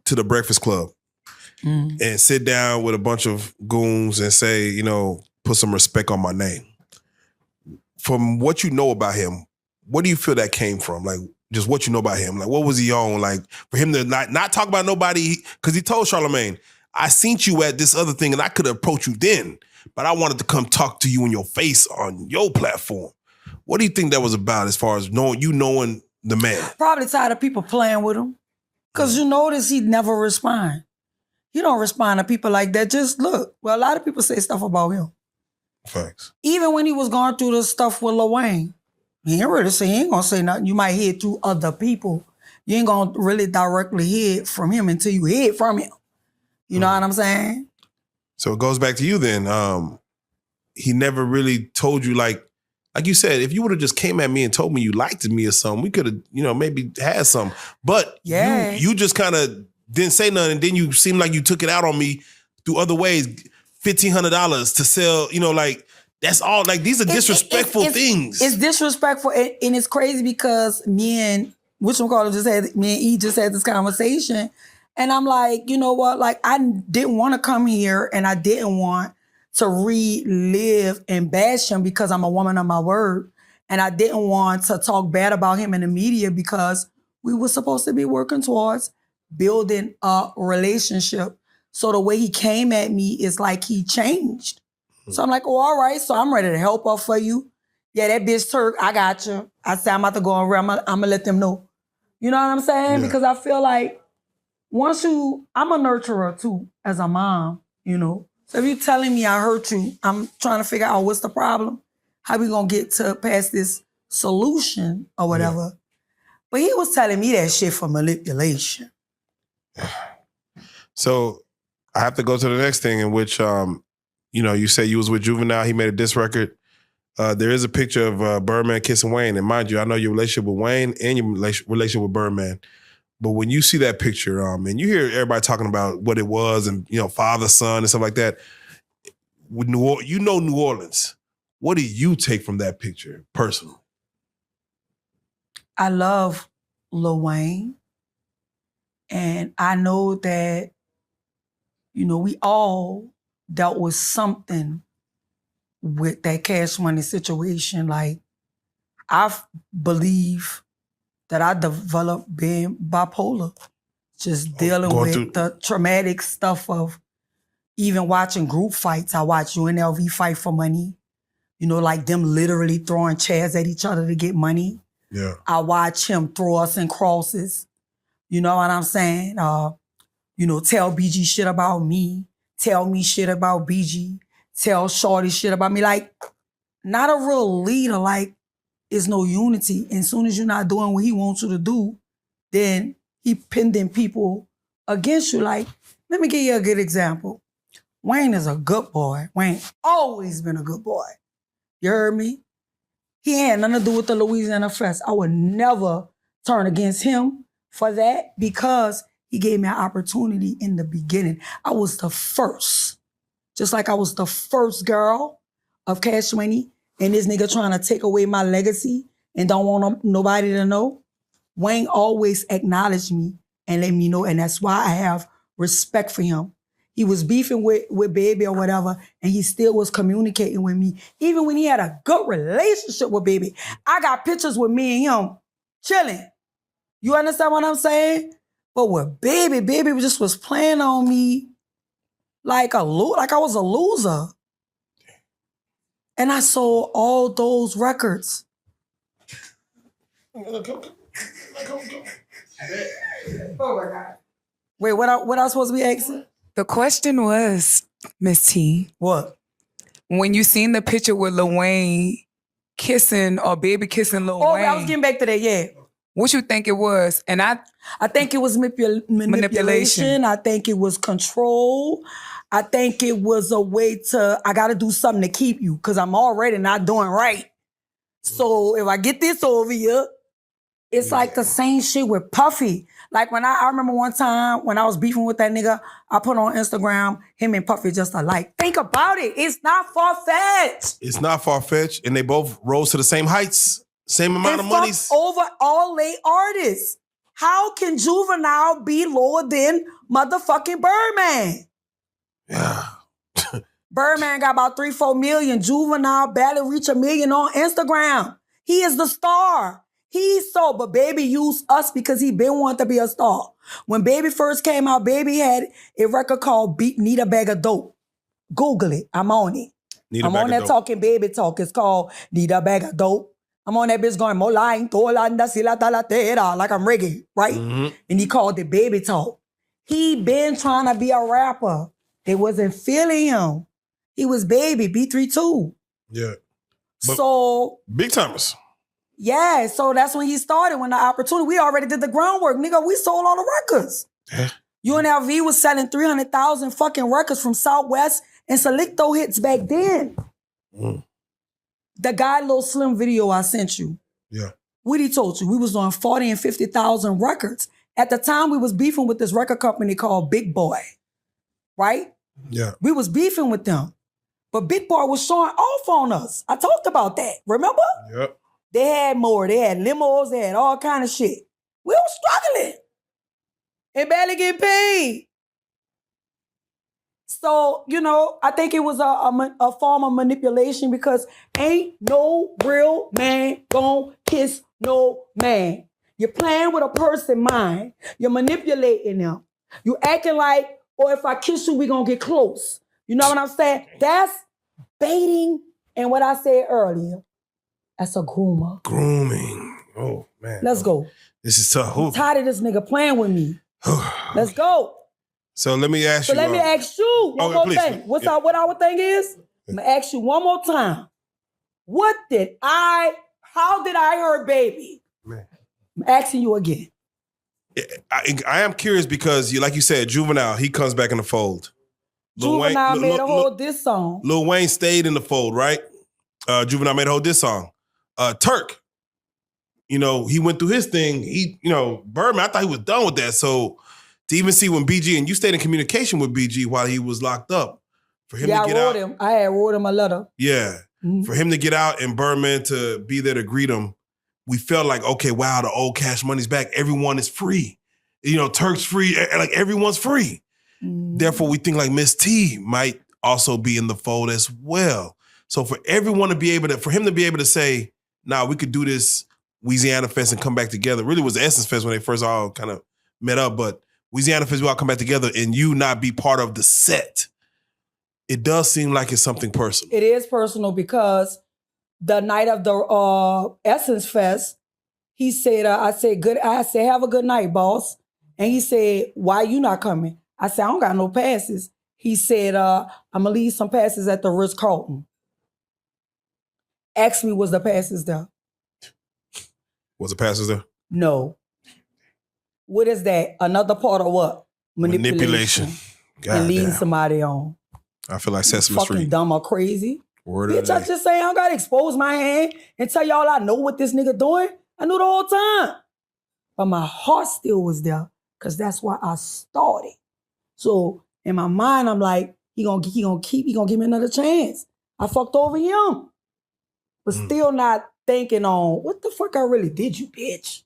to the Breakfast Club and sit down with a bunch of goons and say, you know, put some respect on my name. From what you know about him, what do you feel that came from? Like, just what you know about him. Like, what was he on? Like, for him to not talk about nobody, because he told Charlamagne, I seen you at this other thing and I could approach you then, but I wanted to come talk to you in your face on your platform. What do you think that was about as far as knowing the man? Probably tired of people playing with him. Because you notice he never respond. He don't respond to people like that. Just look. Well, a lot of people say stuff about him. Facts. Even when he was going through the stuff with Lil Wayne, he ain't really say, he ain't gonna say nothing. You might hear it through other people. You ain't gonna really directly hear it from him until you hear it from him. You know what I'm saying? So it goes back to you then. He never really told you, like you said, if you would have just came at me and told me you liked me or something, we could have, maybe had some. But you just kind of didn't say nothing, and then you seemed like you took it out on me through other ways. $1,500 to sell, that's all. Like, these are disrespectful things. It's disrespectful, and it's crazy because me and E just had this conversation, and I'm like, you know what? Like, I didn't want to come here, and I didn't want to relive and bash him because I'm a woman of my word, and I didn't want to talk bad about him in the media because we were supposed to be working towards building a relationship. So the way he came at me is like he changed. So I'm like, oh, all right. So I'm ready to help her for you. Yeah, that bitch Turk, I got you. I said, I'm about to go around. I'm going to let them know. You know what I'm saying? Yeah. Because I feel like I'm a nurturer too, as a mom, So if you're telling me I hurt you, I'm trying to figure out what's the problem. How we going to get to past this solution or whatever. Yeah. But he was telling me that shit for manipulation. So I have to go to the next thing in which, you say you was with Juvenile. He made a diss record. There is a picture of Birdman kissing Wayne. And mind you, I know your relationship with Wayne and your relationship with Birdman. But when you see that picture, and you hear everybody talking about what it was and, father, son, and stuff like that, with New Orleans, what do you take from that picture personally? I love Lil Wayne. And I know that, we all dealt with something with that Cash Money situation. Like, I believe that I developed being bipolar, just dealing with the traumatic stuff of even watching group fights. I watched UNLV fight for money, like them literally throwing chairs at each other to get money. Yeah. I watch him throw us in crosses. You know what I'm saying? Tell BG shit about me. Tell me shit about BG. Tell Shorty shit about me. Like, not a real leader. Like, there's no unity. And as soon as you're not doing what he wants you to do, then he pinning people against you. Like, let me give you a good example. Wayne is a good boy. Wayne always been a good boy. You heard me? He had nothing to do with the Louisiana Fest. I would never turn against him for that because he gave me an opportunity in the beginning. I was the first. Just like I was the first girl of Cash Money, and this nigga trying to take away my legacy and don't want nobody to know. Wayne always acknowledged me and let me know, and that's why I have respect for him. He was beefing with Baby or whatever, and he still was communicating with me. Even when he had a good relationship with Baby. I got pictures with me and him chilling. You understand what I'm saying? But with Baby just was playing on me like I was a loser. And I sold all those records. Oh my God. Wait, what I was supposed to be asking? The question was, Miss T. What? When you seen the picture with Lil Wayne kissing or Baby kissing Lil Wayne. I was getting back to that, yeah. What you think it was? And I think it was manipulation. I think it was control. I think it was a way I got to do something to keep you because I'm already not doing right. So if I get this over here, it's like the same shit with Puffy. Like when I remember one time when I was beefing with that nigga, I put on Instagram, him and Puffy just alike. Think about it. It's not far-fetched. It's not far-fetched, and they both rose to the same heights, same amount of money. Over all late artists. How can Juvenile be lower than Motherfucking Birdman. Yeah. Birdman got about 3-4 million. Juvenile barely reach 1 million on Instagram. He is the star. He's so, but Baby used us because he been wanting to be a star. When Baby first came out, Baby had a record called Need a Bag of Dope. Google it. I'm on it. I'm on that talking baby talk. It's called Need a Bag of Dope. I'm on that bitch going, like I'm reggae, right? Mm-hmm. And he called it Baby Talk. He been trying to be a rapper. They wasn't feeling him. He was Baby, B32. Yeah. So big timers. Yeah, so that's when he started, when the opportunity, we already did the groundwork. Nigga, we sold all the records. Yeah. UNLV was selling 300,000 fucking records from Southwest and Selecto hits back then. Mm. The guy Lil Slim video I sent you. Yeah. What he told you, we was on 40 and 50,000 records. At the time, we was beefing with this record company called Big Boy, right? Yeah. We was beefing with them. But Big Boy was showing off on us. I talked about that, remember? Yep. They had more. They had limos. They had all kind of shit. We were struggling and barely getting paid. So, I think it was a form of manipulation because ain't no real man gonna kiss no man. You're playing with a person's mind. You're manipulating them. You acting like, if I kiss you, we gonna get close. You know what I'm saying? That's baiting and what I said earlier. That's a groomer. Grooming. Oh, man. Let's go. This is tough. I'm tired of this nigga playing with me. Let's go. So let me ask you. Let me ask you one more thing. What our thing is? I'm going to ask you one more time. How did I hurt Baby? Man. I'm asking you again. I am curious because, like you said, Juvenile, he comes back in the fold. Juvenile made a whole diss song. Lil Wayne stayed in the fold, right? Juvenile made a whole diss song. Turk, he went through his thing. Birdman, I thought he was done with that. So to even see when BG, and you stayed in communication with BG while he was locked up, for him to get out. I had wrote him a letter. Yeah. Mm-hmm. For him to get out and Birdman to be there to greet him, we felt like, okay, wow, the old Cash Money's back. Everyone is free. Turk's free. Like everyone's free. Mm-hmm. Therefore, we think like Miss T might also be in the fold as well. So for everyone to be able to, for him to be able to say, nah, we could do this Louisiana Fest and come back together. Really was the Essence Fest when they first all kind of met up, but Louisiana Fest, we all come back together and you not be part of the set. It does seem like it's something personal. It is personal because the night of the Essence Fest, he said, I said, have a good night, boss. And he said, why you not coming? I said, I don't got no passes. He said, I'm going to leave some passes at the Ritz-Carlton. Ask me, was the passes there? Was the passes there? No. What is that? Another part of what? Manipulation. And leading somebody on. I feel like Sesame Street. Fucking dumb or crazy. Word bitch, I just say I don't gotta expose my hand and tell y'all I know what this nigga doing. I knew the whole time. But my heart still was there because that's why I started. So in my mind, I'm like, he gonna give me another chance. I fucked over him. But still not thinking on, what the fuck I really did, you bitch?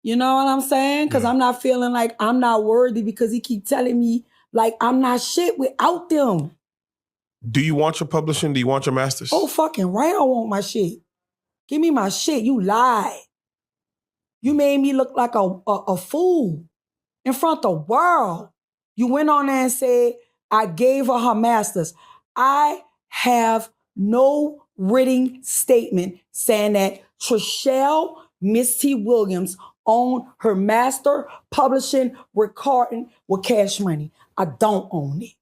You know what I'm saying? Because I'm not feeling like I'm not worthy because he keep telling me like I'm not shit without them. Do you want your publishing? Do you want your masters? Oh, fucking right I want my shit. Give me my shit. You lied. You made me look like a fool in front of the world. You went on there and said, I gave her masters. I have no written statement saying that Trishelle Miss T. Williams owned her master publishing recording with Cash Money. I don't own it.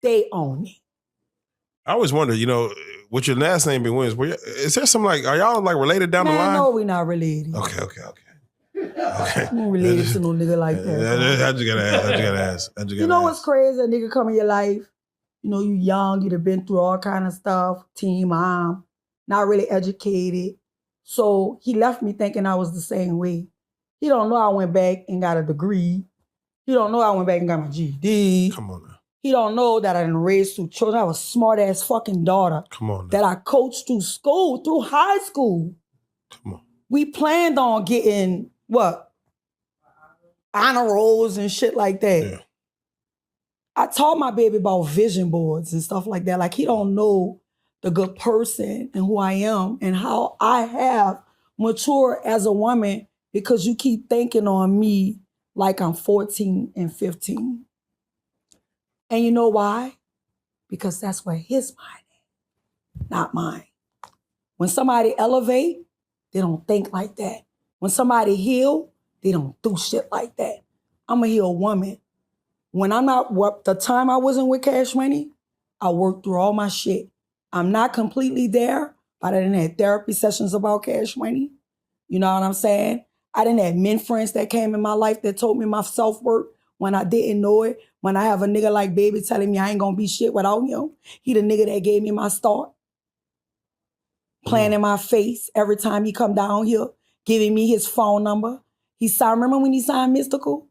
They own it. I always wonder, with your last name being Williams, is there some are y'all related down the line? No, we not related. Okay. I'm not related to no nigga like that. I just gotta ask. You know what's crazy? A nigga come in your life, you young, you'd have been through all kind of stuff, teen mom, not really educated. So he left me thinking I was the same way. He don't know I went back and got a degree. He don't know I went back and got my GED. Come on now. He don't know that I done raised two children. I have a smart-ass fucking daughter. Come on now. That I coached through school, through high school. Come on. We planned on getting, what? honor rolls and shit like that. Yeah. I taught my baby about vision boards and stuff like that. Like, he don't know the good person and who I am and how I have matured as a woman because you keep thinking on me like I'm 14 and 15. And you know why? Because that's where his mind is, not mine. When somebody elevate, they don't think like that. When somebody heal, they don't do shit like that. I'm a healed woman. When I'm not, the time I wasn't with Cash Money, I worked through all my shit. I'm not completely there, but I didn't have therapy sessions about Cash Money. You know what I'm saying? I didn't have men friends that came in my life that told me my self-worth when I didn't know it. When I have a nigga like Baby telling me I ain't gonna be shit without him. He the nigga that gave me my start. Playing in my face every time he come down here, giving me his phone number. He signed, remember when he signed Mystical?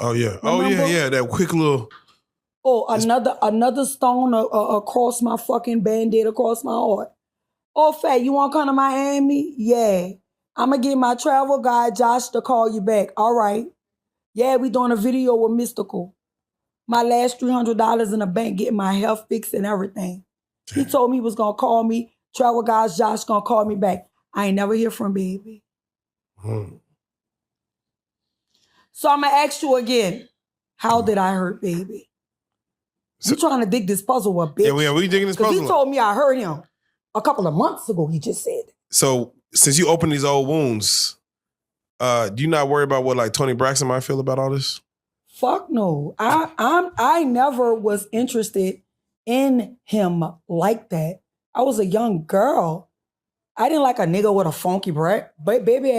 Oh yeah. Remember? Oh yeah. That quick little. Oh, another stone across my fucking Band-Aid across my heart. Oh, Fat, you want to come to Miami? Yeah. I'm going to get my travel guy, Josh, to call you back. All right. Yeah, we doing a video with Mystical. My last $300 in the bank, getting my health fixed and everything. He told me he was going to call me. Travel guys, Josh going to call me back. I ain't never hear from Baby. So I'm going to ask you again. How did I hurt Baby? You trying to dig this puzzle up, bitch. Yeah, we digging this puzzle. Because he told me I hurt him a couple of months ago, he just said. So since you opened these old wounds, do you not worry about what like Tony Braxton might feel about all this? Fuck no. I never was interested in him like that. I was a young girl. I didn't like a nigga with a funky breath. But baby,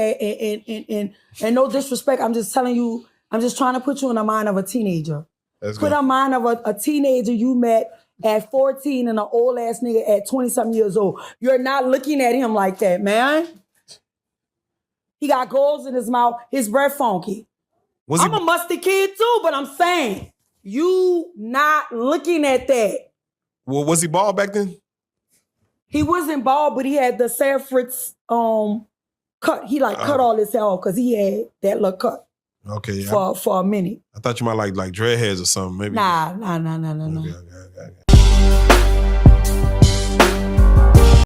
and no disrespect, I'm just telling you, I'm just trying to put you in the mind of a teenager. Put in the mind of a teenager you met at 14 and an old ass nigga at 20-something years old. You're not looking at him like that, man. He got goals in his mouth. His breath funky. I'm a musty kid too, but I'm saying, you not looking at that. Well, was he bald back then? He wasn't bald, but he had the Sanford's cut. He cut all his hair off because he had that little cut. Okay, yeah. For a minute. I thought you might like dreadheads or something, maybe. Nah. Okay.